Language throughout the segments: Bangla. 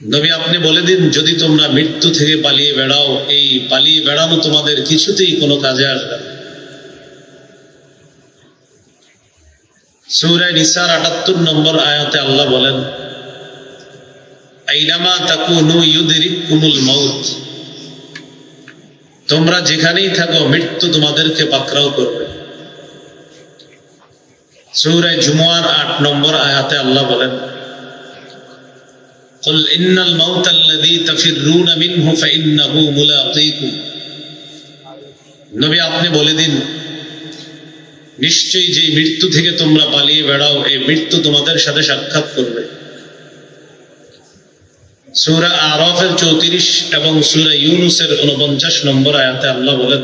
নবী আপনি বলে দিন, যদি তোমরা মৃত্যু থেকে পালিয়ে বেড়াও, এই পালিয়ে বেড়ানো তোমাদের কিছুতেই কোনো কাজে আসবে না। সূরা নিসার ৭৮ নম্বর আয়াতে আল্লাহ বলেন, আইনামা তাকুনু ইউদরিকুমুল মাউত, তোমরা যেখানেই থাকো মৃত্যু তোমাদেরকে পাকড়াও করবে। সূরা জুমুয়ার ৮ নম্বর আয়াতে আল্লাহ বলেন, কুল ইন্নাল মাউতাল্লাযী তাফিররুনা মিনহু ফাইন্নাহু মুলাকীকুম, নবী আপনি বলে দিন, নিশ্চয়ই যে মৃত্যু থেকে তোমরা পালিয়ে বেড়াও, এই মৃত্যু তোমাদের সাথে সাক্ষাৎ করবে। সূরা আরাফের ৩৪ এবং সূরা ইউনূসের ৪৯ নম্বর আয়াতে আল্লাহ বলেন,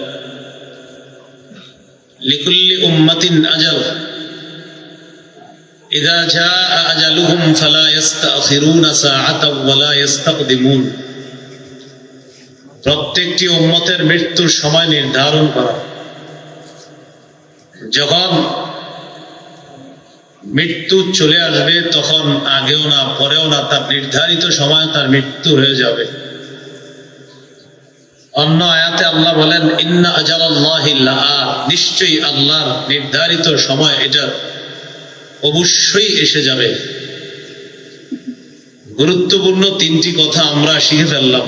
লিকুল্লি উম্মাতিন আজাল ইযা জাআ আজালুহুম ফালা ইস্তাখিরুনা সাআতাও ওয়ালা ইস্তাকদিমুন, প্রত্যেকটি উম্মতের মৃত্যুর সময় নির্ধারণ করা। যখন মৃত্যু চলে আসবে তখন আগেও না পরেও না, তার নির্ধারিত সময় তার মৃত্যু হয়ে যাবে। অন্য আয়াতে আল্লাহ বলেন, ইন্না আজালাল্লাহি লাআত, নিশ্চয়ই আল্লাহর নির্ধারিত সময় এটা অবশ্যই এসে যাবে। গুরুত্বপূর্ণ তিনটি কথা আমরা শিখে ফেললাম।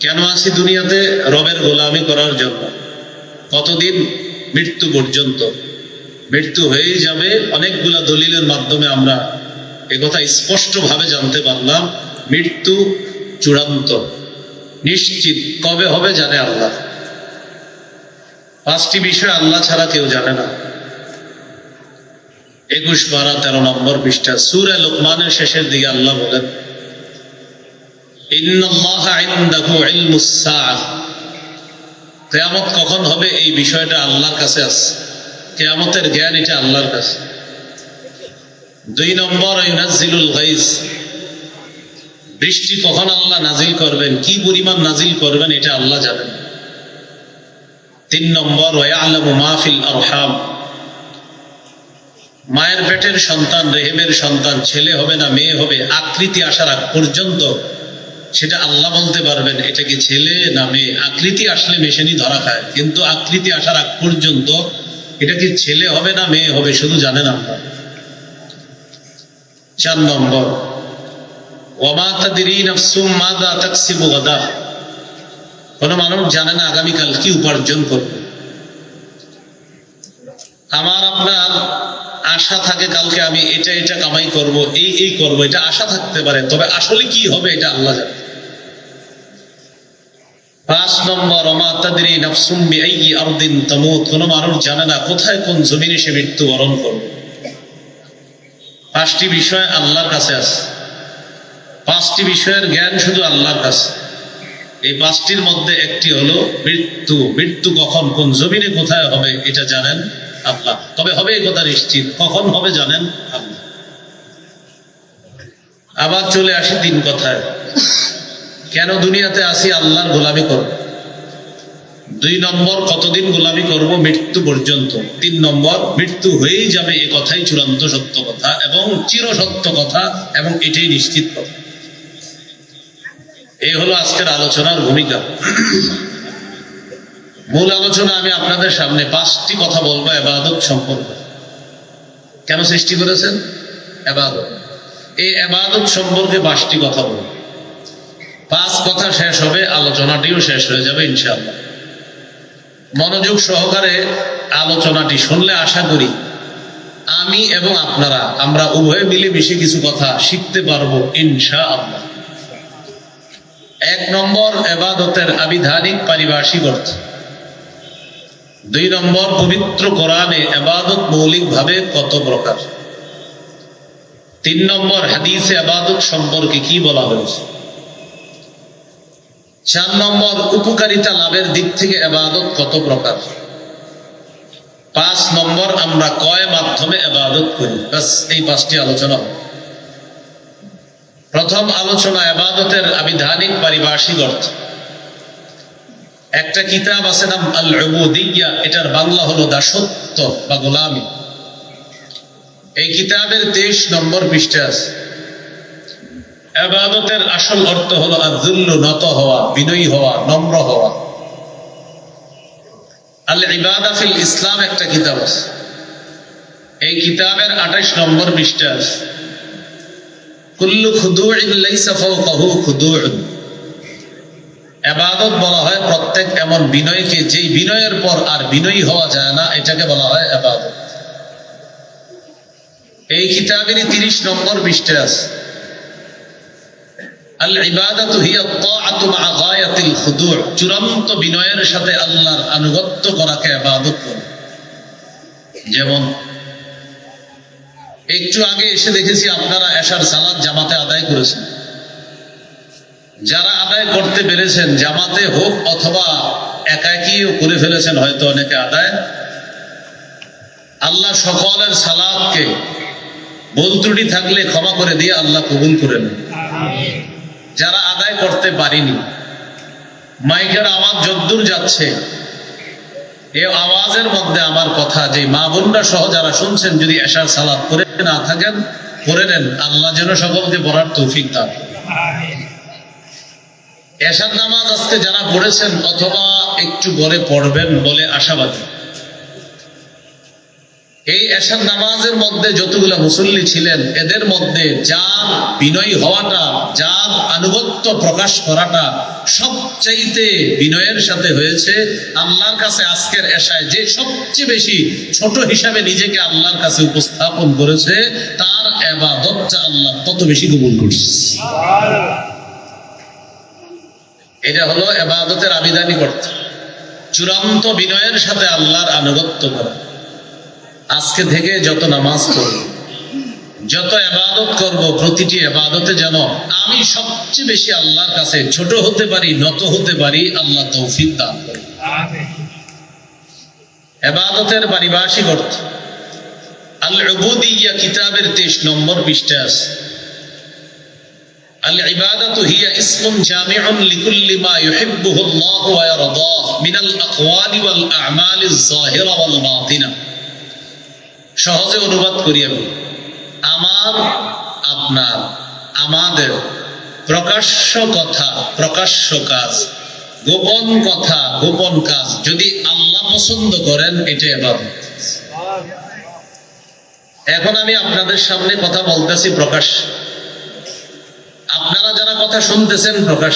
কেন আছি দুনিয়াতে? রবের গোলামি করার জন্য। কতদিন? মৃত্যু পর্যন্ত। মৃত্যু হয়েই যাবে। অনেকগুলা দলিলের মাধ্যমে আমরা একথা স্পষ্টভাবে জানতে পারলাম, মৃত্যু চূড়ান্ত, নিশ্চিত। কবে হবে জানে আল্লাহ। ৫টি বিষয় আল্লাহ ছাড়া কেউ জানে না। ২১ পারা ১৩ নম্বর পৃষ্ঠা সূরা লোকমানের শেষের দিকে আল্লাহ বলেন, ইন্নাল্লাহা ইনদাহু ইলমুস সাআহ, কিয়ামত কখন হবে এই বিষয়টা আল্লাহর কাছে আছে। কিয়ামতের জ্ঞান এটা আল্লাহর কাছে। ২ নম্বর, ইউনাজ্জিলুল গায়স, বৃষ্টি কখন আল্লাহ নাজিল করবেন, কি পরিমাণ নাজিল করবেন এটা আল্লাহ জানেন। ৩ নম্বর, ওয়ায়ালামু মা ফিল আরহাম, মায়ের পেটের সন্তান, রেহেমের সন্তান ছেলে হবে না মেয়ে হবে, আকৃতি আসার আগ পর্যন্ত সেটা আল্লাহ বলতে পারবেন এটা কি ছেলে না মেয়ে। আকৃতি আসলে মেশিনই ধরা খায়, কিন্তু আকৃতি আসার আগ পর্যন্ত এটা কি ছেলে হবে না মেয়ে হবে শুধু জানেন আল্লাহ। ৪ নম্বর, ওয়ামা তাদরি নাফসুম মাযা তাকসিবু গাদা, কোন মানুষ জানে না আগামীকাল কি উপার্জন করবে। আমার আপনার আশা থাকে কালকে আমি এটা এটা কামাই করব, এই করব, এটা আশা থাকতে পারে, তবে আসলে কি হবে এটা আল্লাহ জানে। ৫ নম্বর, ওমা তাদরি নাফসুম বিআইয়ি আরদিন তামুত, কোন মানুষ জানে না কোথায় কোন জমিনে সে মৃত্যুবরণ করবে। ৫টি বিষয় আল্লাহর কাছে আছে। ৫টি বিষয়ের জ্ঞান শুধু আল্লাহর কাছে। এই ৫টির মধ্যে একটি হলো মৃত্যু। মৃত্যু কখন কোন জমিনে কোথায় হবে এটা জানেন আল্লাহ, তবে হবে এই কথা নিশ্চিত। কখন হবে জানেন আল্লাহ। আবার চলে আসি ৩ কথায়, কেন দুনিয়াতে আসি? আল্লাহর গোলামি করব। ২ নম্বর, কতদিন গোলামি করব? মৃত্যু পর্যন্ত। ৩ নম্বর, মৃত্যু হয়েই যাবে এ কথাই চূড়ান্ত সত্য কথা এবং চিরসত্য কথা এবং এটাই নিশ্চিত কথা। এই হলো আজকের আলোচনার ভূমিকা। মূল আলোচনা আমি আপনাদের সামনে ৫টি কথা বলবো ইবাদত সম্পর্কে। কেন সৃষ্টি করেছেন? ইবাদত। এই ইবাদত সম্পর্কে ৫টি কথা বলবো। ৫ কথা শেষ হবে, আলোচনাটিও শেষ হয়ে যাবে ইনশাআল্লাহ। মনোযোগ সহকারে আলোচনাটি শুনলে আশা করি আমি এবং আপনারা আমরা উভয়ে মিলে মিশে কিছু কথা শিখতে পারবো ইনশাআল্লাহ। ১ নম্বর, ইবাদতের আবিধানিক পারিভাষিক অর্থ। ২ নম্বর, পবিত্র কোরআনে ইবাদত মৌলিকভাবে কত প্রকার। ৩ নম্বর, হাদিসে ইবাদত সম্পর্কে কি বলা হয়েছে। ৪ নম্বর, উপকারিতা লাভের দিক থেকে ইবাদত কত প্রকার। ৫ নম্বর, আমরা কয় মাধ্যমে ইবাদত করি। বাস এই ৫টি আলোচনা। প্রথম আলোচনা ইবাদতের আবিধানিক পারিভাষিক অর্থ। একটা কিতাব আছে নাম আল উবুদিয়্যা, এটার বাংলা হলো দাসত্ব বা গোলামি। এই কিতাবের ২৩ নম্বর পৃষ্ঠা আছে। ইবাদতের আসল অর্থ হলো আযুল্লু, নত হওয়া, বিনয়ী হওয়া, নম্র হওয়া। আল ইবাদা ফিল ইসলাম একটা কিতাব আছে, এই কিতাবের 28 নম্বর পৃষ্ঠা আছে, কুল্লু খুদুইন লাইসা ফাওকাহু খুদুউন। ইবাদত বলা হয় প্রত্যেক এমন বিনয়কে যেই বিনয়ের পর আর বিনয়ী হওয়া যায় না, এটাকে বলা হয় ইবাদত। এই কিতাবেরই 30 নম্বর পৃষ্ঠা আছে, আল ইবাদাতু হিয়া তাআতু মা গায়াতিল খুদু', চূড়ান্ত বিনয়ের সাথে আল্লাহর আনুগত্য করাকে ইবাদত বলে। যেমন একটু আগে এসে দেখেছি আপনারা এশার সালাত জামাতে আদায় করেছেন। যারা আদায় করতে পেরেছেন, জামাতে হোক অথবা একাকীও করে ফেলেছেন হয়তো অনেকে আদায়, আল্লাহ সকলের সালাতকে ভুল ত্রুটি থাকলে ক্ষমা করে দিয়ে আল্লাহ কবুল করে নেন। যারা আদায় করতে পারিনি, মাইকের আওয়াজ যদ্দূর যাচ্ছে, এই আওয়াজের মধ্যে আমার কথা, যে মা বোনরা সহ যারা শুনছেন, যদি এশার সালাত করে না থাকেন করে নেন, আল্লাহ যেন সকলকে পড়ার তৌফিক দান। এশার নামাজ আজকে যারা পড়েছেন অথবা একটু পরে পড়বেন বলে আশাবাদী। এই এশার নামাজের মধ্যে যতগুলা মুসল্লি ছিলেন, এদের মধ্যে যার বিনয়ী হওয়াটা, যার আনুগত্য প্রকাশ করাটা সবচাইতে বিনয়ের সাথে হয়েছে, আল্লাহর কাছে আজকের এশায় যে সবচেয়ে বেশি ছোট হিসাবে নিজেকে আল্লাহর কাছে উপস্থাপন করেছে, তার ইবাদতটা আল্লাহ তত বেশি কবুল করছে। এটা হলো ইবাদতের আবিধানিক অর্থ, চূড়ান্ত বিনয়ের সাথে আল্লাহর আনুগত্য করা। আজকে থেকে যত নামাজ পড়ব, যত ইবাদত করব, প্রতিটি ইবাদতে যেন আমি সবচেয়ে বেশি আল্লাহর কাছে ছোট হতে পারি, নত হতে পারি, আল্লাহ তৌফিক দান করেন। ইবাদতের পারিভাষিক অর্থ আল উবুদিয়্যাহ কিতাবের 23 নম্বর পৃষ্ঠা আছে, আল ইবাদাতু হিয়া ইসমুন জামিউন লিকুল্লি মা ইউহিব্বুহু আল্লাহু ওয়া ইয়ারদাহু মিনাল আকওয়ালি ওয়াল আ'মালিজ যাহিরা ওয়াল বাতিনা। সহজে অনুবাদ করি আমি, আমার, আপনার, আমাদের প্রকাশ্য কথা, প্রকাশ্য কাজ, গোপন কথা, গোপন কাজ যদি আল্লাহ পছন্দ করেন, এটা ইবাদত। এখন আমি আপনাদের সামনে কথা বলতেছি প্রকাশ, আপনারা যারা কথা শুনতেছেন প্রকাশ,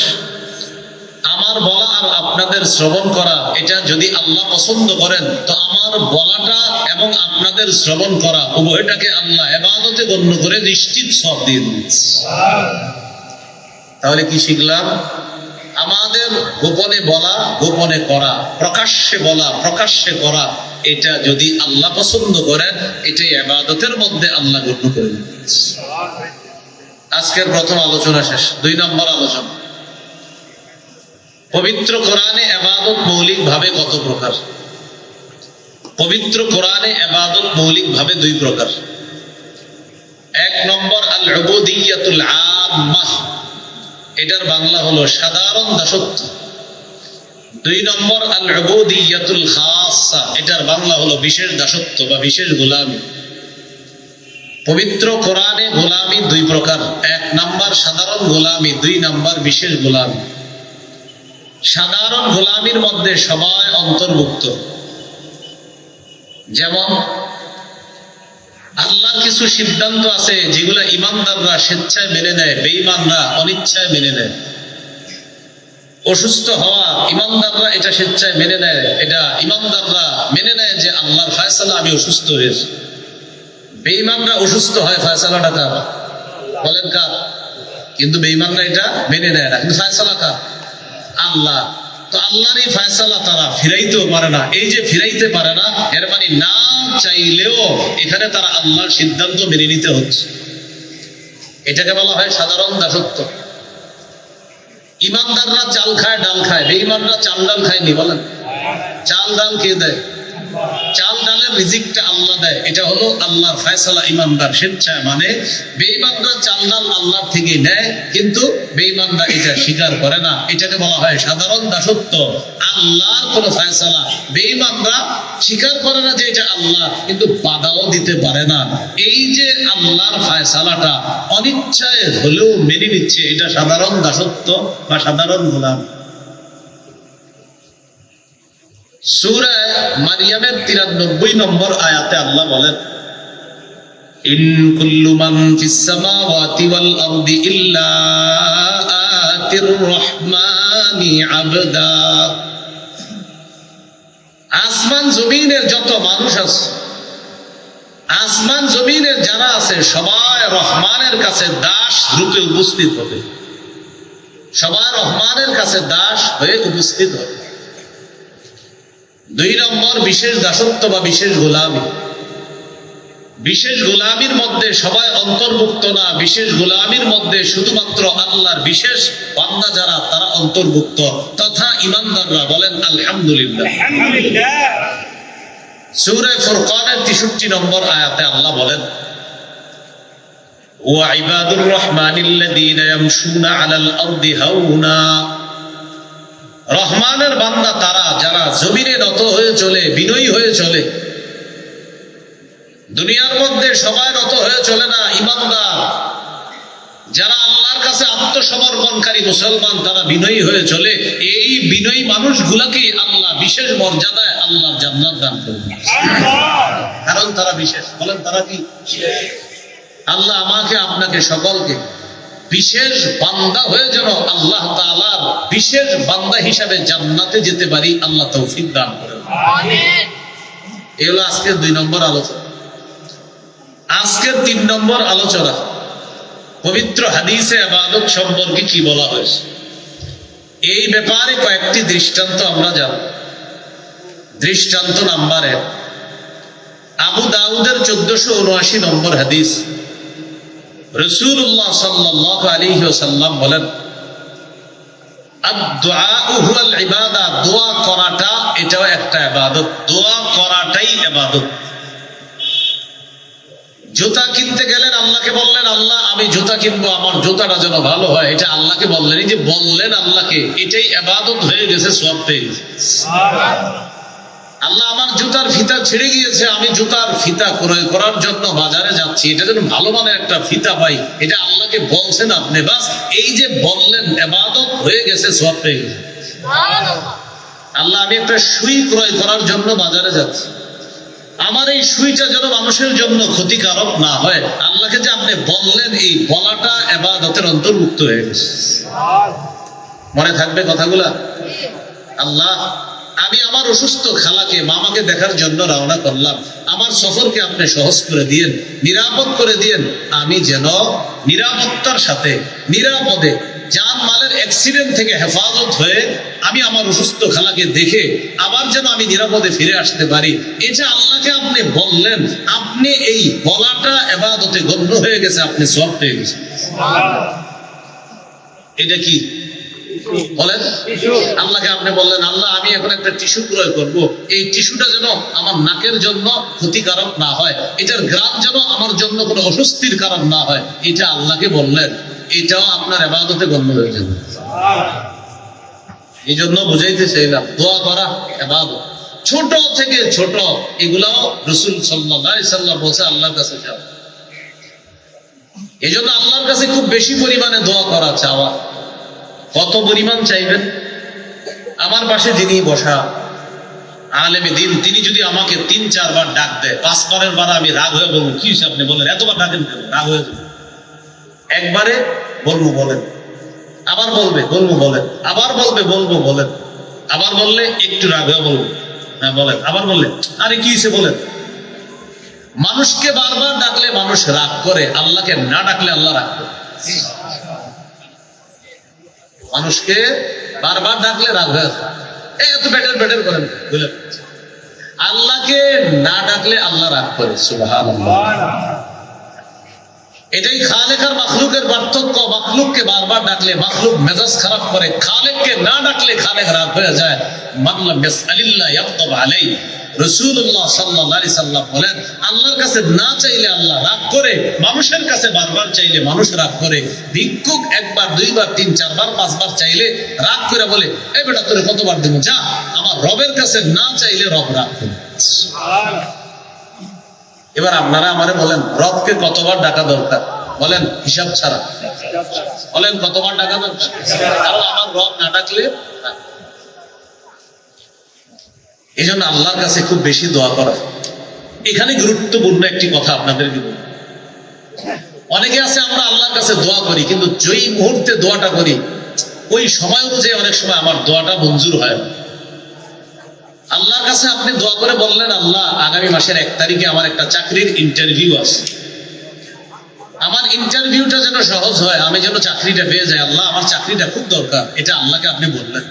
আমার বলা আর আপনাদের শ্রবণ করা, এটা যদি আল্লাহ পছন্দ করেন, তো আমার বলাটা এবং আপনাদের শ্রবণ করা উভয়টাকে আল্লাহ ইবাদতে গণ্য করে নিশ্চিত সওয়াব দিয়ে দিচ্ছে। তাহলে কি শিখলাম? আমাদের গোপনে বলা, গোপনে করা, প্রকাশ্যে বলা, প্রকাশ্যে করা, এটা যদি আল্লাহ পছন্দ করেন, এটাই ইবাদতের মধ্যে আল্লাহ গণ্য করে দিচ্ছে। আজকের প্রথম আলোচনা শেষ, 2 নম্বর আলোচনা। পবিত্র কোরআনে ইবাদত মৌলিক ভাবে কত প্রকার? পবিত্র কোরআনে ইবাদত মৌলিক ভাবে 2 প্রকার। 1 নম্বর আল উবুদিয়্যাতুল আম্মাহ, এটার বাংলা হলো সাধারণ দাসত্ব। 2 নম্বর আল উবুদিয়্যাতুল খাসসা, এটার বাংলা হলো বিশেষ দাসত্ব বা বিশেষ গোলামি। পবিত্র কোরআনে গোলামি 2 প্রকার, 1 নম্বর সাধারণ গোলামি, 2 নম্বর বিশেষ গোলামি। সাধারণ গোলামির মধ্যে সবাই অন্তর্ভুক্ত, যেমন আল্লাহ কিছু সিদ্ধান্ত আছে যেগুলো ইমানদাররা স্বেচ্ছায় মেনে নেয়, বেঈমানরা অনিচ্ছায় মেনে নেয়। অসুস্থ হওয়া, ইমানদাররা এটা স্বেচ্ছায় মেনে নেয়, এটা ইমানদাররা মেনে নেয় যে আল্লাহর ফয়সালা, আমি অসুস্থ হয়েছি। বেঈমানরা অসুস্থ হয়, ফয়সালাটা কার? বলেন কার? কিন্তু বেঈমানরা এটা মেনে নেয় না, কিন্তু ফয়সালা কার? আল্লাহ। তো আল্লাহর এই ফয়সালা তারা ফিরাইতেও পারে না। এই যে ফিরাইতে পারে না, এর মানে না চাইলেও এখানে তারা আল্লাহর সিদ্ধান্ত মেনে নিতে হচ্ছে। এটাকে বলা হয় সাধারণ দাসত্ব। ইমানদাররা চাল খায়, ডাল খায়, বেঈমানরা চাল ডাল খায়নি। বলেন, চাল ডাল কে দেয়? চাল ডালের রিজিকটা আল্লাহ দেয়, এটা হলো আল্লাহর ফয়সালা। ইমানদার স্বেচ্ছায় মানে, বেঈমানরা চাল ডাল আল্লাহর থেকে নেয়, কিন্তু বেঈমানরা এটা স্বীকার করে না। এটাকে বলা হয় সাধারণ দাসত্ব। আল্লাহর কোনো ফয়সালা বেঈমানরা স্বীকার করে না যে এটা আল্লাহ, কিন্তু বাধাও দিতে পারে না। এই যে আল্লাহর ফয়সালাটা অনিচ্ছায় হলেও মেনে নিচ্ছে, এটা সাধারণ দাসত্ব বা সাধারণ গোলাম। সূরা মারইয়ামের 93 নম্বর আয়াতে আল্লাহ বলেন, ইন কুল্লু মান ফিস সামাওয়াতি ওয়াল আরদি ইল্লা আতির রহমানি আবদা। আসমান জমিনের যত মানুষ আছে, আসমান জমিনের যারা আছে, সবাই রহমানের কাছে দাস রূপে উপস্থিত হবে। সবাই রহমানের কাছে দাস হয়ে উপস্থিত হবে। 2 নম্বর বিশেষ দাসত্ব বা বিশেষ গোলামি। বিশেষ গোলামির মধ্যে সবাই অন্তর্ভুক্ত না, বিশেষ গোলামির মধ্যে শুধুমাত্র আল্লাহর বিশেষ বান্দা যারা, তারা অন্তর্ভুক্ত, তথা ইমানদাররা। বলেন আলহামদুলিল্লাহ। সূরা ফুরকানের 63 নম্বর আয়াতে আল্লাহ বলেন, ওয়া ইবাদুর রহমানিল্লাযীনা ইয়ামশুনা আলাল আরদি হাওনা। রহমানের বান্দা তারা যারা জমিনে নত হয়ে চলে, বিনয়ী হয়ে চলে। দুনিয়ার মধ্যে সবাই নত হয়ে চলে না। ইমানদার যারা আল্লাহর কাছে আত্মসমর্পণকারী মুসলমান, তারা বিনয়ী হয়ে চলে। এই বিনয়ী মানুষগুলাকে আল্লাহ বিশেষ মর্যাদায় আল্লাহর জান্নাত দান করবে, কারণ তারা বিশেষ। বলেন তারা কি? আল্লাহ আমাকে আপনাকে সকলকে বিশেষ বান্দা হয়ে যেন আল্লাহ তাআলার বিশেষ বান্দা হিসাবে জান্নাতে যেতে পারি, আল্লাহ তৌফিক দান করেন। এই হলো আজকের 2 নম্বর আলোচনা। আজকের 3 নম্বর আলোচনা, পবিত্র হাদিসে ইবাদত সম্পর্কে কি বলা হয়েছে, এই ব্যাপারে কয়েকটি দৃষ্টান্ত আমরা জানব। দৃষ্টান্ত নাম্বার 1, আবু দাউদের 1479 নম্বর হাদিস। রাসূলুল্লাহ সাল্লাল্লাহু আলাইহি ওয়াসাল্লাম বলেন, আদ-দুআউ হুয়াল ইবাদা। দোয়া করাটা এটাও একটা ইবাদত। দোয়া করাটাই ইবাদত। জুতা কিনতে গেলেন, আল্লাহকে বললেন, আল্লাহ আমি জুতা কিনবো, আমার জুতাটা যেন ভালো হয়, এটা আল্লাহকে বললেন। এই যে বললেন আল্লাহকে, এটাই ইবাদত হয়ে গেছে, সওয়াব পেয়ে গেছে। আল্লাহ আমার জুতার ফিতা ছিঁড়ে গিয়েছে, আমি জুতার ফিতা ক্রয় করার জন্য বাজারে যাচ্ছি, এটা যেন ভালো মানের একটা ফিতা পাই, এটা আল্লাহকে বলছেন আপনি। বাস এই যে বললেন, ইবাদত হয়ে গেছে, সওয়াব পেয়ে গেছে। আল্লাহ আমি একটা সুই ক্রয় করার জন্য বাজারে যাচ্ছি, আমার এই সুইটা যেন মানুষের জন্য ক্ষতিকারক না হয়, আল্লাহকে যে আপনি বললেন, এই বলাটা ইবাদতের অন্তর্ভুক্ত হয়ে গেছে। মনে থাকবে কথাগুলা? আল্লাহ আমি আমার অসুস্থ খালাকে, মামাকে দেখার জন্য রওনা করলাম, আমার সফরকে আপনি সহজ করে দিয়েন, নিরাপদ করে দিয়েন। আমি যেন নিরাপত্তার সাথে, নিরাপদে, জান মালের অ্যাক্সিডেন্ট থেকে হেফাজত হয়ে আমি আমার অসুস্থ খালাকে দেখে আবার যেন আমি নিরাপদে ফিরে আসতে পারি, এটা আল্লাহকে আপনি বললেন। আপনি এই বলাটা ইবাদতে গণ্য হয়ে গেছে, আপনি সওয়াব পেয়ে গেছেন। এটা কি বলেন? আল্লাহকে আপনি বললেন, আল্লাহ আমি এখন একটা টিস্যু ক্রয় করবো, এই টিস্যুটা যেন আমার নাকের জন্য ক্ষতিকারক না হয়, এটার গ্রাম যেন আমার জন্য কোনো অস্বস্তির কারণ না হয়, এটা আল্লাহকে বললেন। এটাও আপনার ইবাদতে গণ্য হয়ে যাবে। এই জন্য বুঝাইতে চাইলাম, দোয়া করা ইবাদত। ছোট থেকে ছোট এগুলাও রাসূল সাল্লাল্লাহু আলাইহি সাল্লাম বলছে, আল্লাহর কাছে যাও। এই জন্য আল্লাহর কাছে খুব বেশি পরিমাণে দোয়া করা, চাওয়া। কত পরিমাণ চাইবেন? আমার পাশে যিনি বসা আলেমে দিন, তিনি যদি আমাকে 3-4 বার ডাক দেয়, 5 বারের বার আমি রাগ হয়ে বলবো, কি আপনি বলেন এতবার ডাকেন কেন? রাগ হয়ে যাবে। একবারে বলবো বলেন, আবার বলবে বলবো বলেন, আবার বলবে বলবো বলেন, আবার বললে একটু রাগ হয়ে বলবো, হ্যাঁ বলেন, আবার বললে আরে কি হয়েছে বলেন। মানুষকে বারবার ডাকলে মানুষ রাগ করে, আল্লাহকে না ডাকলে আল্লাহ রাগ করে। মানুষকে বারবার ডাকলে রাগ হয়ে যায়, এত বেটার বেটার করেন, বুঝলেন? আল্লাহকে না ডাকলে আল্লাহ রাগ করে। সুবহানাল্লাহ। এটাই খালেক আর মাখলুকের পার্থক্য। মাখলুককে বারবার ডাকলে মাখলুক মেজাজ খারাপ করে, খালেককে না ডাকলে খালেক রাগ হয়ে যায়। মান লাম ইয়াসআলিল্লাহ ইয়াগদাব আলাইহি। রাসূলুল্লাহ সাল্লাল্লাহু আলাইহি সাল্লাম বলেন, আল্লাহর কাছে না চাইলে আল্লাহ রাগ করে, মানুষের কাছে বারবার চাইলে মানুষ রাগ করে। ভিক্ষুক একবার, দুইবার, তিন চারবার, পাঁচবার চাইলে রাগ করে বলে, এই বেটা তোরে কতবার দেব, যা। আমার রবের কাছে না চাইলে রব রাগ করে। এবার আপনারা আমারে বলেন, রবকে কতবার ডাকা দরকার? বলেন হিসাব ছাড়া। বলেন কতবার ডাকা দরকার? কারণ আমার রব না ডাকলে। এই জন্য আল্লাহর কাছে খুব বেশি দোয়া করা। এখানে গুরুত্বপূর্ণ একটি কথা আপনাদেরকে বলি। অনেকে আছে আমরা আল্লাহর কাছে দোয়া করি, কিন্তু যেই মুহূর্তে দোয়াটা করি ওই সময় অনুযায়ী অনেক সময় আমার দোয়াটা মঞ্জুর হয়। আল্লাহর কাছে আপনি দোয়া করে বললেন, আল্লাহ আগামী মাসের 1 তারিখে আমার একটা চাকরির ইন্টারভিউ আছে, আমার ইন্টারভিউটা যেন সহজ হয়, আমি যেন চাকরিটা পেয়ে যাই। আল্লাহ আমার চাকরিটা খুব দরকার, এটা আল্লাহকে আপনি বললেন।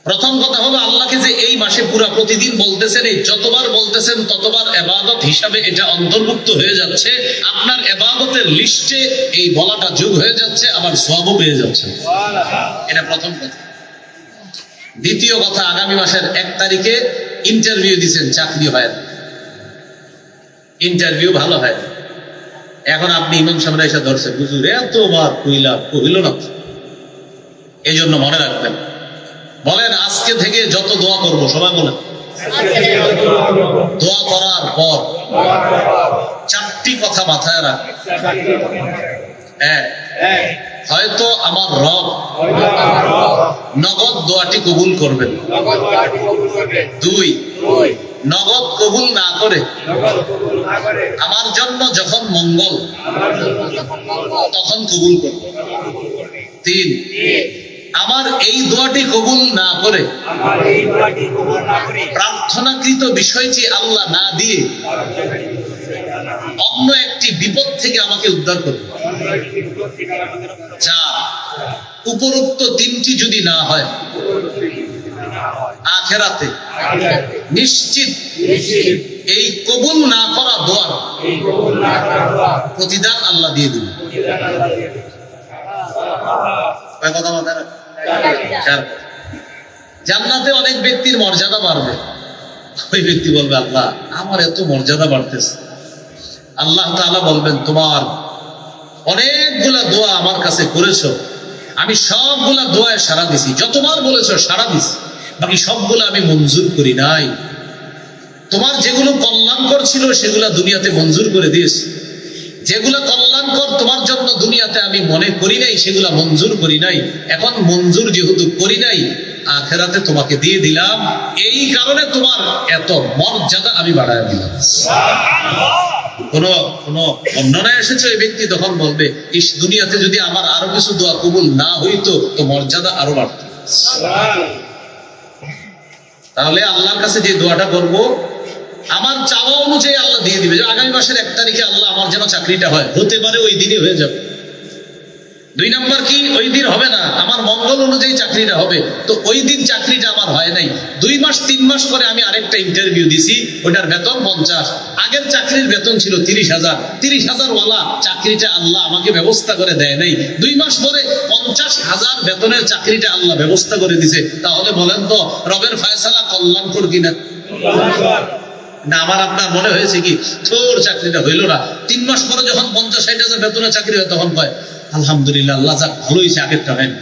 প্রথম কথা হলো, আল্লাহকে যে এই মাসে পুরা প্রতিদিন বলতেছেন, এই যতবার বলতেছেন ততবার ইবাদত হিসাবে এটা অন্তর্ভুক্ত হয়ে যাচ্ছে। আপনার ইবাদতের লিস্টে এই বলাটা যোগ হয়ে যাচ্ছে, আবার সওয়াবও পেয়ে যাচ্ছে। এটা প্রথম কথা। দ্বিতীয় কথা, আগামী মাসের 1 তারিখে ইন্টারভিউ দিচ্ছেন, চাকরি হয় না, ইন্টারভিউ ভালো হয়। এখন আপনি ইমাম সাহেব এসে ধরছেন, হুজুর এতবার কইল না। এই জন্য মনে রাখবেন, বলেন আজকে থেকে যত দোয়া করব, সবাই বলেন, দোয়া করার পর 4টি কথা মাথায় রাখ। হয়তো আমার রব নগদ দোয়াটি কবুল করবেন। 2, নগদ কবুল না করে আমার জন্য যখন মঙ্গল তখন কবুল করবে। 3, আমার এই দোয়াটি কবুল না করে প্রার্থনাকৃত বিষয়টি আল্লাহ না দিয়ে অন্য একটি বিপদ থেকে আমাকে উদ্ধার করবে। 4, উপরোক্ত 3টি যদি না হয়, আখিরাতে নিশ্চিত এই কবুল না করা দোয়ার প্রতিদান আল্লাহ দিয়ে দিবেন। কথা মাথায় রাখ। জান্নাতে অনেক ব্যক্তির মর্যাদা বাড়বে। ওই ব্যক্তি বলবে, আল্লাহ আমার এত মর্যাদা বাড়তেছে। আল্লাহ তাআলা বলবেন, তোমার অনেকগুলা দোয়া আমার কাছে করেছো, আমি সবগুলা দোয়ায় সাড়া দিছি, যতবার বলেছো সাড়া দিছি, বাকি সবগুলো আমি মঞ্জুর করি নাই। তোমার যেগুলো কল্যাণকর ছিল সেগুলা দুনিয়াতে মঞ্জুর করে দিয়েছি, যেগুলো কল্যাণকর তোমার জন্য দুনিয়াতে আমি মনে করি নাই সেগুলা মঞ্জুর করি নাই। এখন মঞ্জুর যেহেতু করি নাই, আখিরাতে তোমাকে দিয়ে দিলাম, এই কারণে তোমার এত মর্যাদা আমি বাড়ায় দিলাম। কোন বর্ণনায় এসেছে ওই ব্যক্তি তখন বলবে, ইস দুনিয়াতে যদি আমার আরো কিছু দোয়া কবুল না হইতো তো মর্যাদা আরো বাড়ত। তাহলে আল্লাহর কাছে যে দোয়াটা করবো, আমার চাওয়া অনুযায়ী আল্লাহ দিয়ে দিবে। আগামী মাসের 1 তারিখে আল্লাহ আমার যেন চাকরিটা হয়, হতে পারে ওই দিনই হয়ে যাবে। 2 নম্বর কি, ওই দিন হবে না, আমার মঙ্গল অনুযায়ী চাকরিটা হবে, তো ওই দিন চাকরিটা আমার হয় নাই। 2 মাস 3 মাস পরে আমি আরেকটা ইন্টারভিউ দিছি, ওটার বেতন 50, আগের চাকরির বেতন ছিল 30,000, 30,000 ওয়ালা চাকরিটা আল্লাহ আমাকে ব্যবস্থা করে দেয় নাই। 2 মাস পরে 50,000 বেতনের চাকরিটা আল্লাহ ব্যবস্থা করে দিছে। তাহলে বলেন তো রবের ফয়সালা কল্যাণকর কিনা? না আমার আপনার মনে হয়েছে কি তোর চাকরিটা হইল না, 3 মাস পরে যখন 50-60,000 বেতনের চাকরি হয় তখন কয় আলহামদুলিল্লাহ, আল্লাহ যাক ভালো হয়েছে, আগেরটা হয় না।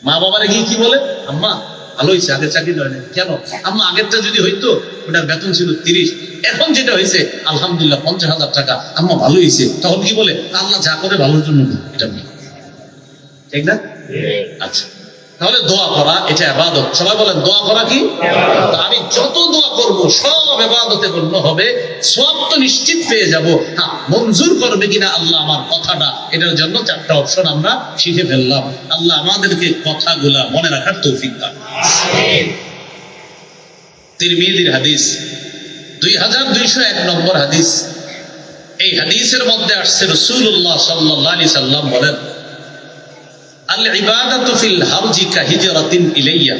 মা বাবারে গিয়ে কি বলে, আম্মা ভালো হয়েছে, আগের চাকরিটা হয় না। কেন? আম্মা আগেরটা যদি হইতো ওটার বেতন ছিল 30, এখন যেটা হয়েছে আলহামদুলিল্লাহ 50,000 টাকা, আম্মা ভালো হয়েছে। তখন কি বলে, আল্লাহ যা করে ভালোর জন্য, এটা ঠিক না? আচ্ছা, তাহলে দোয়া করা এটা ইবাদত। সবাই বলেন দোয়া করা কি? আমি যত দোয়া করব সব ইবাদতে গণ্য হবে, সওয়াব তো নিশ্চিত পেয়ে যাব। হ্যাঁ, মঞ্জুর করবে কিনা আল্লাহ আমার কথাটা, এটার জন্য 4টা অপশন আমরা শিখে ফেললাম। আল্লাহ আমাদেরকে কথাগুলা মনে রাখার তৌফিক দান। আমিন। তিরমিজির হাদিস 2201 নম্বর হাদিস। এই হাদিসের মধ্যে আসছে রাসূলুল্লাহ সাল্লাল্লাহু আলাইহি সাল্লাম বলেন, আল ইবাদাতু ফিল হারজি কা হিজরাতিন ইলাইয়া।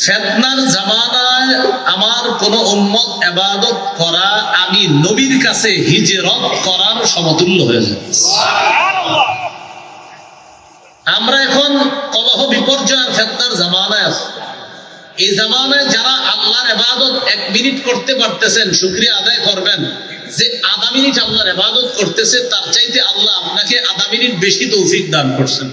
ফিতনার জামানায় আমার কোন উম্মত ইবাদত করা আমি নবীর কাছে হিজরত করার সমতুল্য হয়ে যায়। সুবহানাল্লাহ। আমরা এখন কলহ বিপর্যয় ফিতনার জামানায় আছি। এই জামানায় যারা আল্লাহর ইবাদত 1 মিনিট করতে পারতেছেন, শুকরিয়া আদায় করবেন যে আধা মিনিট আল্লাহর ইবাদত করতেছে, তার চাইতে আল্লাহ আপনাকে আধা মিনিট বেশি তৌফিক দান করছেন।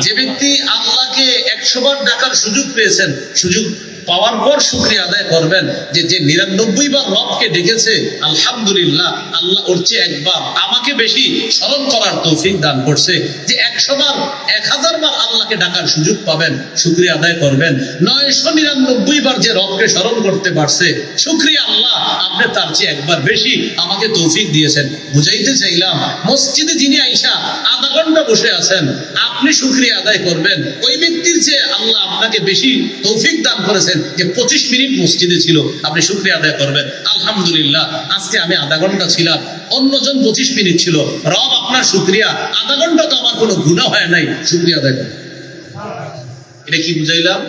যে ব্যক্তি আল্লাহকে 100 বার ডাকার সুযোগ পেয়েছেন, সুযোগ পাওয়ার পর শুকরিয়া আদায় করবেন যে 99 বার রবকে ডেকেছে, আলহামদুলিল্লাহ আল্লাহ ওর চেয়ে একবার আমাকে বেশি স্মরণ করার তৌফিক দান করছে। যে 100 বার 1000 বার আল্লাহকে ডাকার সুযোগ পাবেন, শুকরিয়া আদায় করবেন। 999 বার যে রবকে স্মরণ করতে পারছে, শুকরিয়া আল্লাহ আপনি তার চেয়ে একবার বেশি আমাকে তৌফিক দিয়েছেন। বুঝাইতে চাইলাম, মসজিদে যিনি আইসা আধা ঘন্টা বসে আছেন, আপনি শুকরিয়া আদায় করবেন ওই ব্যক্তির চেয়ে আল্লাহ আপনাকে বেশি তৌফিক দান করেছেন যে 25 মিনিট মসজিদে ছিল। আপনি শুকরিয়া আদায় করবেন, আলহামদুলিল্লাহ আজকে আমি আধা ঘন্টা ছিলাম, অন্যজন 25 মিনিট ছিল। রব আপনার শুকরিয়া, আধা ঘন্টা তো আমার কোনো গুনাহ হয় নাই, শুকরিয়া আদায় করবেন। এটা কি বুঝাইলাম?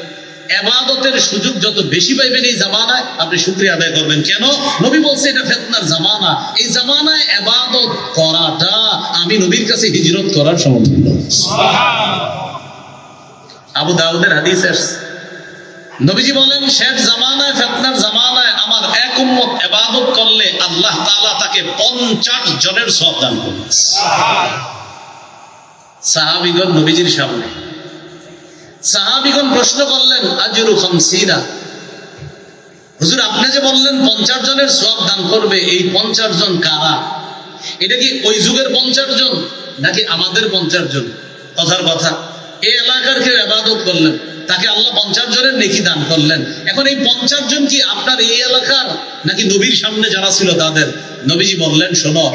ইবাদতের সুযোগ যত বেশি পাইবেন এই জামানায়, আপনি শুকরিয়া আদায় করবেন। কেন? নবী বলছে এটা ফিতনার জামানা। এই জামানায় ইবাদত করাটা আমি নবীর কাছে হিজরত করার সমান। আবু দাউদের হাদিস আছে, নবীজি বলেন শেষ জামানায়, ফিতনার জামানায় আমার এক উম্মত ইবাদত করলে আল্লাহ তাআলা তাকে 50 জনের সওয়াব দান করবেন। সাহাবীগণ নবীজির সামনে, সাহাবীগণ প্রশ্ন করলেন আজরু 50, হুজুর আপনি যে বললেন 50 জনের সওয়াব দান করবে, এই 50 জন কারা? এটা কি ওই যুগের 50 জন নাকি আমাদের 50 জন? কথার কথা, এই এলাকার কেউ ইবাদত করলেন, তাকে আল্লাহ 50 জনের নেকি দান করলেন। এখন এই 50 জন কি আপনার এই এলাকার নাকি নবীর সামনে যারা ছিল তাদের? নবীজি বললেন শোনো,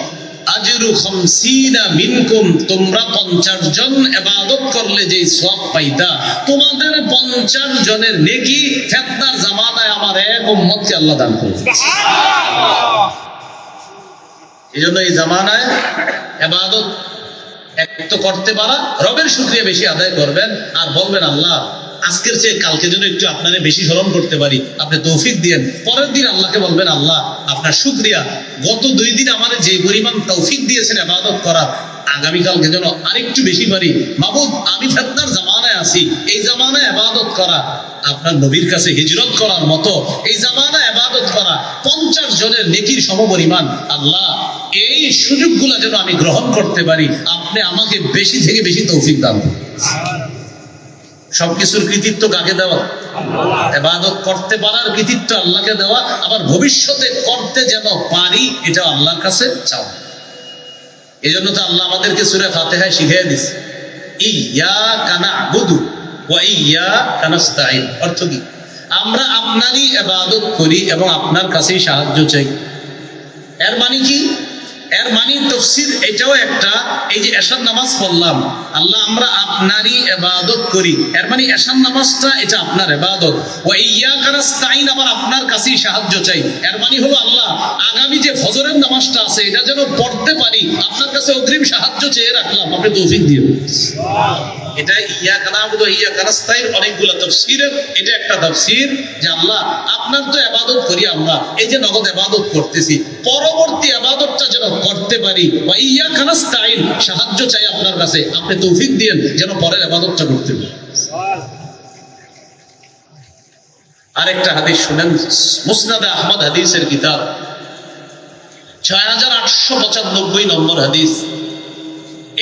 আজরু 50 মিনকুম, তোমরা 50 জন ইবাদত করলে যেই সওয়াব পাইতা, তোমাদের 50 জনের নেকি ফিতনার জামানায় আমার এক উম্মতকে আল্লাহ দান করবে। এজন্য এই জামানায় ইবাদত এক তো করতে পারা, রবের শুকরিয়া বেশি আদায় করবেন আর বলবেন আল্লাহ আজকের চেয়ে কালকে যেন একটু আপনারে বেশি স্মরণ করতে পারি, আপনি তৌফিক দিয়েন। পরের দিন আল্লাহকে বলবেন আল্লাহ আপনার শুকরিয়া, গত 2 দিন আমাদের যে পরিমাণ তৌফিক দিয়েছেন ইবাদত করার, আগামীকালকে যেন আরেকটু বেশি পারি। মাবুদ আমি ফিতনার জামানায় আছি, এই জামানায় ইবাদত করা আপনার নবীর কাছে হিজরত করার মতো, এই জামানায় ইবাদত করা 50 জনের নেকির সমপরিমাণ। আল্লাহ এই সুযোগগুলো যেন আমি গ্রহণ করতে পারি, আপনি আমাকে বেশি থেকে বেশি তৌফিক দান করুন। সবকিছুর কৃতিত্ব কাকে দেওয়া? ইবাদত করতে পারার কৃতিত্ব আল্লাহকে দেওয়া, আবার ভবিষ্যতে করতে যেন পারি এটা আল্লাহর কাছে চাওয়া। এজন্য তো আল্লাহ আমাদেরকে সূরা ফাতিহায় শিখিয়ে দিয়েছে ইয়াকা না'বুদু ওয়া ইয়াকা নাস্তাঈন। অর্থ কি? আমরা আপনারই ইবাদত করি এবং আপনার কাছেই সাহায্য চাই। এর মানে কি? এর মানে তাফসীর এটাও একটা, এই যে এশার নামাজ পড়লাম, আল্লাহ আমরা আপনারই ইবাদত করি, এর মানে এশার নামাজটা এটা আপনার ইবাদত। ওয়া ইয়াকা নাস্তাঈন, আবার আপনার কাছেই সাহায্য চাই। এর মানে হলো আল্লাহ আগামী যে ফজরের নামাজটা আছে এটা যেন পড়তে পারি, আপনার কাছে অগ্রিম সাহায্য চেয়ে রাখলাম, আপনি তৌফিক দিন। এটা ইয়াকা না'বুদু ওয়া ইয়াকা নাস্তাঈন অনেকগুলো তাফসীরের এটা একটা তাফসীর যে আল্লাহ আপনার তো ইবাদত করি আমরা, এই যে নগদ ইবাদত করতেছি, পরবর্তী ইবাদতটা যেন করতে পারি। ওয়া ইয়াকা নাস্তাঈন, সাহায্য চাই আপনার কাছে, আপনি তৌফিক দিয়েন যেন পরের ইবাদতটা করতে পারি। আরেকটা হাদিস শুনেন, মুসনাদ আহমদ হাদিসের কিতাব 6895 নম্বর হাদিস।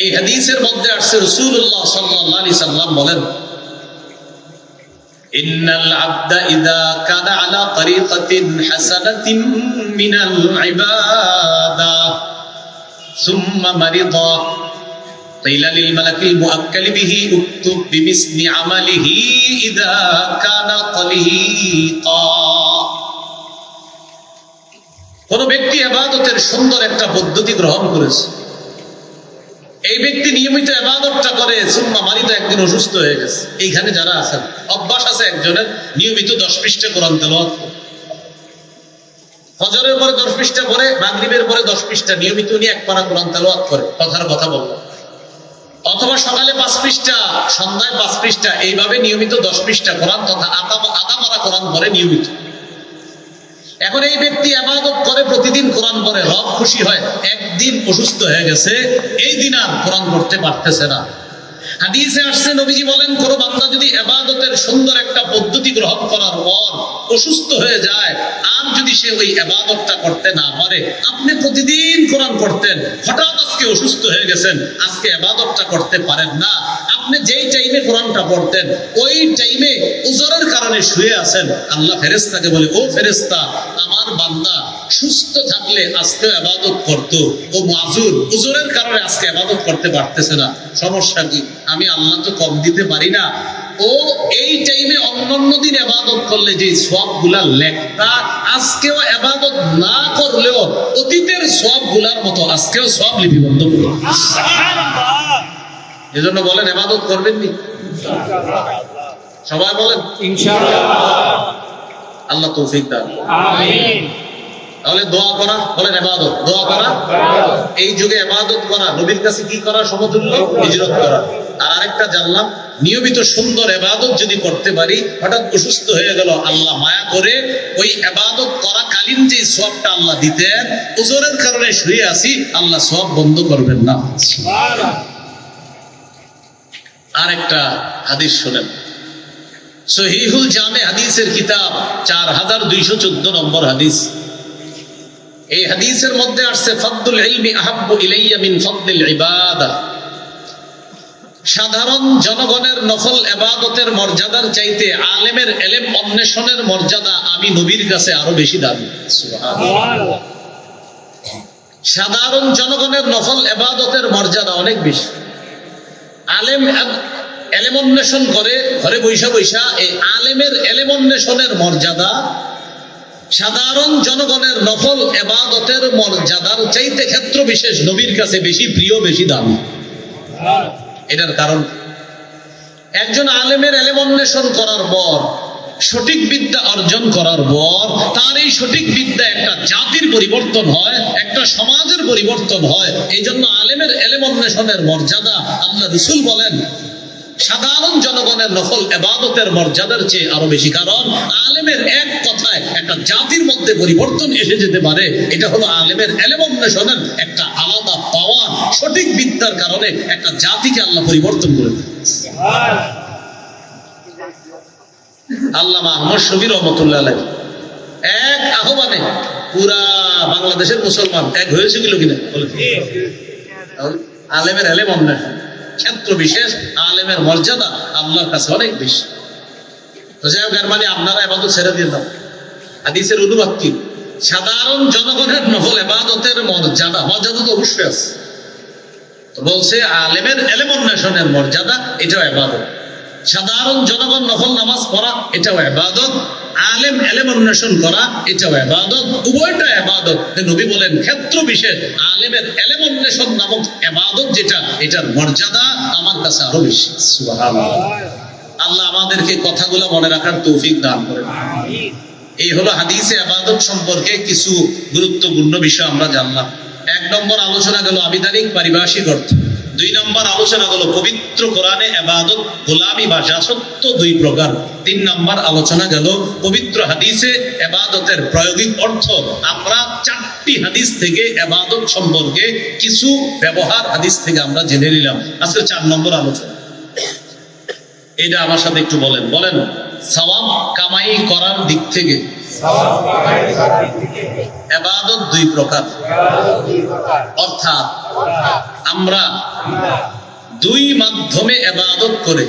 এই হাদিসের মধ্যে আসছে রাসূলুল্লাহ সাল্লাল্লাহু আলাইহি সাল্লাম বলেন ইন্নাল আবদা ইযা কানা আলা তরিকাতিন হাসানাতিন মিনাল ইবাদা সুম্মা মারিদা কিলা লিল মালাকিল মুআক্কালি বিহি উকতুব বিমিসলি আমালিহি ইযা কানা তালিকা। কোন ব্যক্তি ইবাদতের সুন্দর একটা পদ্ধতি গ্রহণ করেছে, এই ব্যক্তি নিয়মিত ইবাদতটা করে, সুম্মা মারিদা, একদিন অসুস্থ হয়ে গেছে। এইখানে যারা আছেন অভ্যাস আছে একজনের নিয়মিত 10 পৃষ্ঠা কোরআন তেলাওয়াত করে, ফজরের পরে 10 পৃষ্ঠা পড়ে, মাগরিবের পরে 10 পৃষ্ঠা নিয়মিত উনি এক পারা কোরআন তেলাওয়াত করে, কথার কথা বলবো, অথবা সকালে 5 পৃষ্ঠা, সন্ধ্যায় 5 পৃষ্ঠা, এইভাবে নিয়মিত 10 পৃষ্ঠা কোরআন তথা আধা পারা কোরআন পড়ে নিয়মিত। এখন এই ব্যক্তি ইবাদত করে, প্রতিদিন কোরআন পড়ে, রব খুশি হয়। একদিন অসুস্থ হয়ে গেছে, এই দিন আর কোরআন পড়তে পারতেছে না। হাদিসে আসছে নবীজি বলেন, কোন বান্দা যদি ইবাদতের সুন্দর একটা পদ্ধতি গ্রহণ করার পর অসুস্থ হয়ে যায়, আর যদি সে ওই ইবাদতটা করতে না পারে, আপনি প্রতিদিন কোরআন পড়তেন, হঠাৎ আজকে অসুস্থ হয়ে গেছেন, আজকে ইবাদতটা করতে পারেন না, আপনি যেই টাইমে কোরআনটা পড়তেন ওই টাইমে উজরের কারণে শুয়ে আছেন, আল্লাহ ফেরেশতাকে বলে, ও ফেরেশতা, আমার বান্দা সুস্থ থাকলে আজকে ইবাদত করতো, ও মাজুর উজরের কারণে আজকে ইবাদত করতে পারতেছে না, সমস্যা কি? আমি আল্লাহ তো কম দিতে পারি না। ও এই টাইমে অন্যান্য দিন ইবাদত করলে যে সওয়াবগুলা লেখতা, আজকেও ইবাদত না করলেও অতীতের সওয়াবগুলার মতো আজকেও সওয়াব লিপিবদ্ধ করবে। সুবহানাল্লাহ। এজন্য বলেন ইবাদত করবেন নি? সবাই বলেন ইনশাআল্লাহ। আল্লাহ তৌফিক দান, আমিন। তাহলে দোয়া করা, বলেন ইবাদত, দোয়া করা এই যুগে ইবাদত করা, নবীর কাছে কি করা সমতুল্য? হিজরত করা। আর আরেকটা জানলাম, নিয়মিত সুন্দর ইবাদত যদি করতে পারি, হঠাৎ অসুস্থ হয়ে গেল, আল্লাহ মায়া করে ওই ইবাদত করা কালীন যে সওয়াবটা আল্লাহ দিতেন, উজরের কারণে শুয়ে আছি, আল্লাহ সওয়াব বন্ধ করবেন না। সুবহানাল্লাহ। আরেকটা হাদিস শুনেন, সহিহুল জামে হাদিসের কিতাব 4214 নম্বর হাদিস। এই হাদিসের মধ্যে আসছে, ফাদলুল ইলমি আহাব্বু ইলাইয়া মিন ফাদলিল ইবাদাহ। সাধারণ জনগণের নফল ইবাদতের মর্যাদার চাইতে আলেমের ইলম অন্বেষণের মর্যাদা আমি নবীর কাছে আরো বেশি দামি। সুবহানাল্লাহ। সাধারণ জনগণের নফল ইবাদতের মর্যাদা অনেক বেশি। আলেম ইলম অন্বেষণ করে ঘরে বৈশা বৈশা, এই আলেমের ইলম অন্বেষণের মর্যাদা সাধারণ জনগণের নফল ইবাদতের মর্যাদার চাইতে ক্ষেত্র বিশেষ নবীর কাছে বেশি প্রিয়, বেশি দামি। এটার কারণ, একজন আলেমের ইলম অন্বেষণ করার পর, সঠিক বিদ্যা অর্জন করার পর, তার এই সঠিক বিদ্যা একটা জাতির পরিবর্তন হয়, একটা সমাজের পরিবর্তন হয়। এই জন্য আলেমের ইলম অন্বেষণের মর্যাদা আল্লাহ রাসূল বলেন সাধারণ জনগণের নফল ইবাদতের মর্যাদার চেয়ে আরো বেশি। কারণ আলেমের এক কথায় একটা জাতির মধ্যে পরিবর্তন এসে যেতে পারে। এটা হলো আলেমের ইলম অন্বেষণের একটা আলাদা পাওয়ার। সঠিক বিদ্যার কারণে একটা জাতিকে আল্লাহ পরিবর্তন করে দেন। আল্লামা আহমদ শফী রহমাতুল্লাহ আলাইহি এক আহ্বানে পুরা বাংলাদেশের মুসলমান এক হয়েছিল কিনা বলে? আলেমের ইলম অন্বেষণ ক্ষেত্র বিশেষ, আলেমের মর্যাদা আল্লাহর কাছে অনেক বেশি। তো যাই হোক, এর মানে আপনারা ইবাদত ছেড়ে দিয়ে দাও। হাদিসের অনুবাদ কি? সাধারণ জনগণের নফল ইবাদতের মর্যাদা তো অবশ্যই আছে। তো বলছে আলেমের ইলম অন্বেষণের মর্যাদা, এটাও ইবাদত। সাধারণ জনগণ নফল নামাজ পড়া, এটাও ইবাদত। আলেম ইলম অন্বেষণ করা, এটাও ইবাদত। উভয়টা ইবাদত। নবী বলেন ক্ষেত্র বিশেষ আলেমের ইলম অন্বেষণ নামক ইবাদত যেটা, এটার মর্যাদা আমার কাছে আরো বেশি। সুবহানাল্লাহ। আল্লাহ আমাদেরকে কথাগুলো মনে রাখার তৌফিক দান করেন। আমিন। এই হলো হাদিসে ইবাদত সম্পর্কে কিছু গুরুত্বপূর্ণ বিষয় আমরা জানলাম। 1 নম্বর আলোচনা গেল আবিধানিক পারিভাষিক অর্থ। 2 নম্বর আলোচনা হলো পবিত্র কোরআনে ইবাদত গোলামি বা দাসত্ব 2 প্রকার। 3 নম্বর আলোচনা গেল পবিত্র হাদিসে ইবাদতের প্রায়োগিক অর্থ। আমরা 4টি হাদিস থেকে ইবাদত সম্পর্কে কিছু ব্যবহার হাদিস থেকে আমরা জেনে নিলাম। আজকে 4 নম্বর আলোচনা। এটা আমার সাথে একটু বলেন সওয়াব কামাই করার দিক থেকে ইবাদত 2 প্রকার। অর্থাৎ আমরা 2 মাধ্যমে ইবাদত করে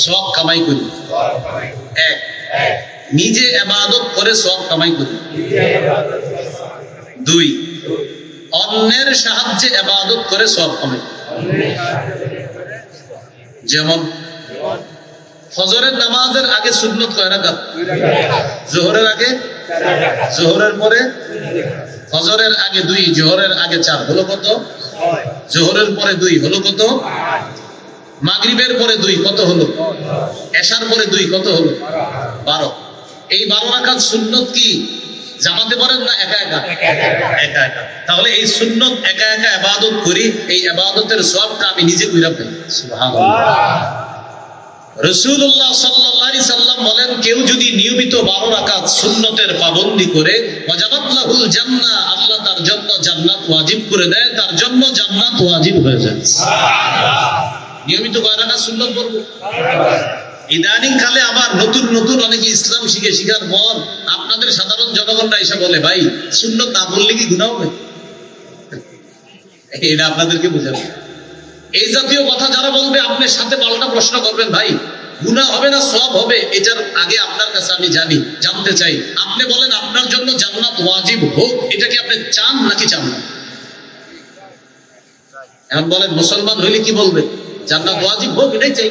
সওয়াব কামাই করি। 1, নিজে ইবাদত করে সওয়াব কামাই করি। 2, অন্যের সাহায্যে ইবাদত করে সওয়াব কামাই করি। যেমন ফজরের নামাজের আগে সুন্নত কয় রাকাত? 2 রাকাত। যোহরের আগে 4 রাকাত। যোহরের পরে ফজরের আগে 2, যোহরের আগে 4, হলো কত? 6। যোহরের পরে 2 হলো কত? 8। মাগরিবের পরে 2 কত হলো? 10। এশার পরে 2 কত হলো? 12। এই 12 রাকাত সুন্নত কি জামাতে পড়েন না একা একা? একা একা। তাহলে এই সুন্নত একা একা ইবাদত করি, এই ইবাদতের সওয়াবটা আমি নিজে কইরা পাই। সুবহানাল্লাহ। রাসূলুল্লাহ সাল্লাল্লাহু আলাইহি সাল্লাম বলেন, কেউ যদি নিয়মিত 12 রাকাত সুন্নতের পাবন্দি করে, ওয়াজাবাত লাহুল জান্নাহ, আল্লাহ তার জন্য জান্নাত ওয়াজিব করে দেয়, তার জন্য জান্নাত ওয়াজিব হয়ে যায়। সুবহানাল্লাহ। নিয়মিত 12 রাকাত সুন্নত পড়ব। ইদানিং কালে আবার নতুন নতুন অনেকে ইসলাম শিখার পর আপনাদের সাধারণ জনগণরা এসে বলে, ভাই সুন্নত না পড়লে কি গুনাহ হবে? এটা আপনাদেরকে বোঝাবে। এই জাতীয় কথা যারা বলবে, আপনার সাথে পাল্টা প্রশ্ন করবেন, ভাই গুনাহ হবে না সওয়াব হবে, এটার আগে আপনার কাছে আমি জানতে চাই, আপনি বলেন আপনার জন্য জান্নাত ওয়াজিব হোক, এটা কি আপনি চান নাকি চান না? এখন বলেন মুসলমান হইলে কি বলবে? জান্নাত ওয়াজিব হোক এটাই চাই,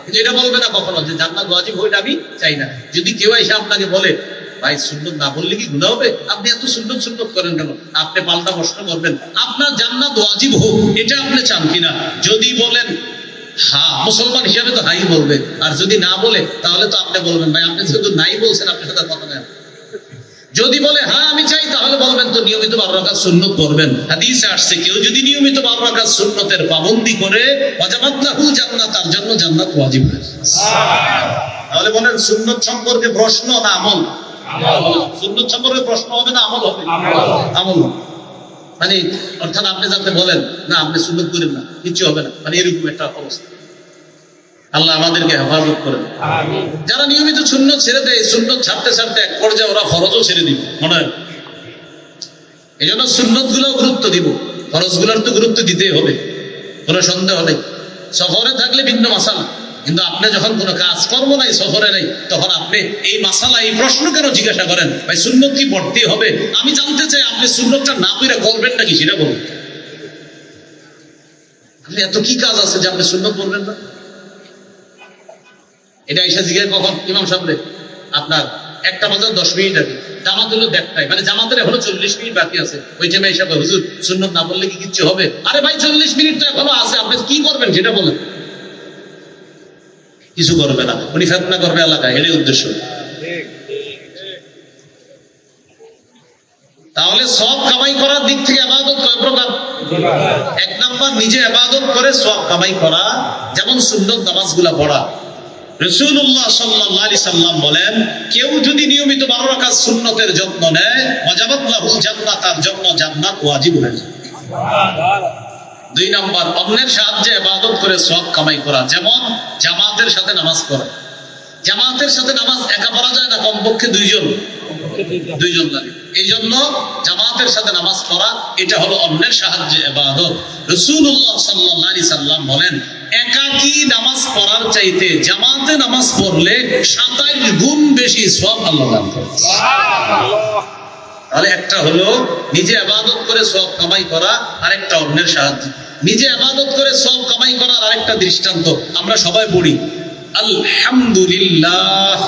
কিন্তু এটা বলবে না কখনো যে জান্নাত ওয়াজিব হোক আমি চাই না। যদি কেউ এসে আপনাকে বলে, ভাই সুন্নত না বললে কি গুনাহ হবে, আপনি এত সুন্নত করেন কেন, আপনি পাল্টা প্রশ্ন করবেন, আপনার জান্নাত ওয়াজিব হোক এটা আপনি চান কিনা? যদি বলেন হ্যাঁ, মুসলমান হিসাবে তো হাই বলবে, আর যদি না বলে তাহলে তো আপনি বলবেন, ভাই আপনি যেহেতু নাই বলছেন আপনার সাথে কথা নেই। যদি বলে হ্যাঁ আমি চাই, তাহলে বলবেন তো নিয়মিত 12 রাকাত সুন্নত পড়বেন। হাদিসে আসছে, কেউ যদি নিয়মিত 12 রাকাত সুন্নতের পাবন্দি করে, ওয়াজাবাত লাহুল জান্নাহ, তার জন্য জান্নাত ওয়াজিব হয়ে যায়। তাহলে বলেন সুন্নত সম্পর্কে প্রশ্ন না আমল? সুন্নত সম্পর্কে প্রশ্ন হবে না আমল হবে? আমল। মানে অর্থাৎ আপনি যাতে বলেন না আপনি সুন্নত করেন না, কিছু হবে না, মানে এরকম একটা অবস্থা। আল্লাহ আমাদেরকে হেফাজত করেন। যারা নিয়মিত সুন্নত ছেড়ে দেয়, সুন্নত ছাড়তে এক পর্যায়ে ওরা ফরজও ছেড়ে দিবে, মনে হয়। এই জন্য সুন্নত গুলো গুরুত্ব দিব, ফরজ গুলোর তো গুরুত্ব দিতেই হবে, কোনো সন্দেহ নেই। সফরে থাকলে ভিন্ন মাসালা, কিন্তু আপনি যখন কোনো কাজকর্ম নাই, সফরে নাই, তখন আপনি এই মাসালা, এই প্রশ্ন কেন জিজ্ঞাসা করেন, ভাই সুন্নত কি পড়তেই হবে? আমি জানতে চাই আপনি সুন্নতটা না পড়ে করবেন নাকি, সেটা বলুন। আপনি এত কি কাজ আছে যে আপনি সুন্নত পড়বেন না? এটা এসে জিজ্ঞাসা কখন ইমাম সাহেব, আপনার 1টা বাজে 10 মিনিট আগে, জামাত হলো 1টায়, মানে জামাতের এখনো 40 মিনিট বাকি আছে। ওই টাইমে এসে হুজুর সুন্নত না বললে কি কিচ্ছু হবে? আরে ভাই 40 মিনিট তো এখনো আছে, আপনি কি করবেন সেটা বলেন। কিছু করবে না, উনি ফিতনা করবে এলাকায়, এটাই উদ্দেশ্য। তাহলে সব কামাই করার দিক থেকে ইবাদত কয় প্রকার? 1 নাম্বার নিজে ইবাদত করে সব কামাই করা, যেমন সুন্নত নামাজগুলা পড়া। রাসূলুল্লাহ সাল্লাল্লাহু আলাইহি সাল্লাম বলেন, কেউ যদি নিয়মিত 12 রাকাত সুন্নতের যত্ন নেয়, ওয়াজাবাত লাহুল জান্নাহ, তার জন্য জান্নাত ওয়াজিব হয়ে যায়। সুবহানাল্লাহ। 2 নাম্বার অন্যের সাহায্যে ইবাদত করে সওয়াব কামাই করা, যেমন জামাতের সাথে নামাজ পড়া। জামাতের সাথে নামাজ একা পড়া যায় না, কমপক্ষে দুইজন লাগে। এই জন্য জামাতের সাথে নামাজ পড়া, এটা হলো অন্যের সাহায্যে ইবাদত। রাসূলুল্লাহ সাল্লাল্লাহু আলাইহি সাল্লাম বলেন, একাকী নামাজ পড়ার চাইতে জামাতে নামাজ পড়লে 27 গুণ বেশি সওয়াব আল্লাহ দান করেন। সুবহানাল্লাহ। তাহলে একটা হলো নিজে ইবাদত করে সওয়াব কামাই করা, আরেকটা অন্যের সাহায্য। নিজে ইবাদত করে সওয়াব কামাই করার আরেকটা দৃষ্টান্ত আমরা সবাই পড়ি, আলহামদুলিল্লাহ।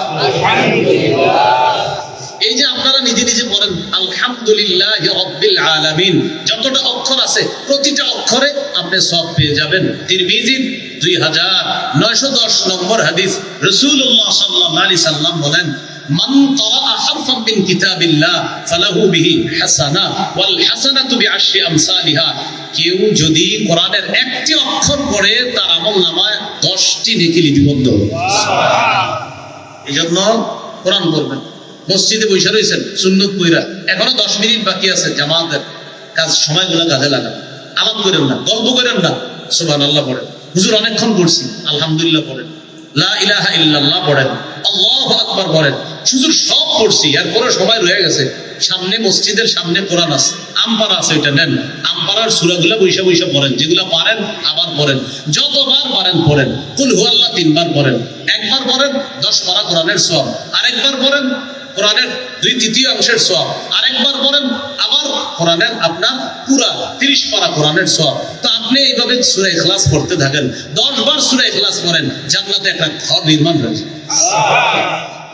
এই যে আপনারা নিজে নিজে পড়েন আলহামদুলিল্লাহি রাব্বিল আলামিন, যতটা অক্ষর আছে প্রতিটা অক্ষরে আপনি সওয়াব পেয়ে যাবেন। তিরমিজি 2910 নম্বর হাদিস, রাসূলুল্লাহ সাল্লাল্লাহু আলাইহি সাল্লাম বলেন, মান ক্বারা হারফান মিন কিতাবিল্লাহ ফালাহু বিহি হাসানাহ ওয়াল হাসানাতু বিআশরি আমসালিহা। কেউ যদি কোরআনের একটি অক্ষর পড়ে, তার আমলনামায় 10টি নেকি লিপিবদ্ধ হবে। সুবহানাল্লাহ। এইজন্য কোরআন পড়বেন। মসজিদে বসে রয়েছেন সুন্নত পড়া, এখনো 10 মিনিট বাকি আছে, জামাতের কাজ, সময়গুলো কাজে লাগান। আলাপ করেন না, গল্প করেন না, সুবহানাল্লাহ পড়েন। হুজুর অনেকক্ষণ পড়ছি, আলহামদুলিল্লাহ পড়েন, লা ইলাহা ইল্লাল্লাহ পড়েন, আল্লাহু আকবার পড়েন। হুজুর সব পড়ছি, এরপরে সময় রয়ে গেছে, সামনে মসজিদের সামনে কোরআন আছে, আমপারা আছে, ওইটা নেন, আমপারার সূরাগুলো বইসা পড়েন, যেগুলো পারেন আবার পড়েন, যতবার পারেন পড়েন। কুল হুয়াল্লাহ 3 বার পড়েন, একবার পড়েন 10 পারা কোরআনের সওয়াব, আরেকবার পড়েন কোরআনের 2/3 অংশের সওয়াব, আরেকবার পড়েন আবার কোরআনের আপনার পুরা 30 পারা কোরআনের সওয়াব। তো আপনি এইভাবে সূরা ইখলাস পড়তে থাকেন, 10 বার সূরা ইখলাস পড়েন, জান্নাতে একটা ঘর নির্মাণ হয়েছে।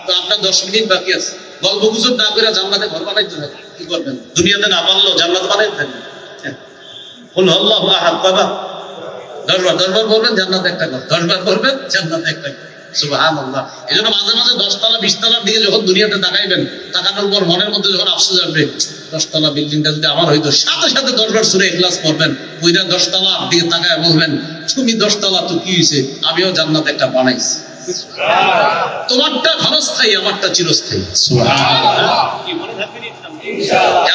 তো আপনার 10 মিনিট বাকি আছে, গল্প গুজব না করে জান্নাতে ঘর বানাইতে থাকেন। কি করবেন? দুনিয়াতে না পারলেও জান্নাত বানাইতে থাকবেন। কুল আল্লাহু আহাদ, বাবা 10 বার বলবেন, জান্নাতে একটা ঘর, 10 বার বলবেন, জান্নাতে একটা ঘর। সুবহানাল্লাহ। এজন্য মাঝে মাঝে 10 তলা 20 তলার দিকে যখন দুনিয়াতে তাকাইবেন, তাকানোর পর মনের মধ্যে যখন আফসোস আসবে, 10 তলা বিল্ডিংটা যদি আমার হইতো, সাথে সাথে 10 বার সূরা ইখলাস পড়বেন, ওইটা 10 তলার দিকে তাকায় বলবেন, তুমি 10 তলা তো কি হইছে, আমিও জান্নাত একটা বানাইছি। তোমারটা ক্ষণস্থায়ী, আমারটা চিরস্থায়ী। কি মনে থাকবে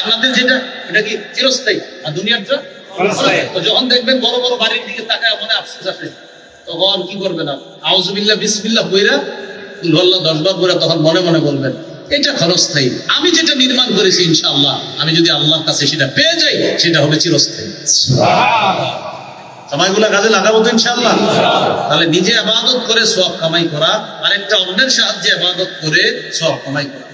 আপনাদের? যেটা এটা কি চিরস্থায়ী, আর দুনিয়ারটা তো যখন দেখবেন বড় বড় বাড়ির দিকে তাকায় মনে আফসোস আসে, তখন কি করবেন? আউযুবিল্লাহ বিসমিল্লাহ কইরা কুল হুয়াল্লাহ 10 বার করে তখন মনে মনে বলবেন এটা ক্ষণস্থায়ী। আমি যেটা নির্মাণ করেছি ইনশাআল্লাহ আমি যদি আল্লাহর কাছে সেটা পেয়ে যাই সেটা হবে চিরস্থায়ী। সময়গুলো কাজে লাগাবো তো ইনশাআল্লাহ। তাহলে নিজে ইবাদত করে সওয়াব কামাই করা, আরেকটা অন্যের সাহায্যে ইবাদত করে সওয়াব কামাই করা।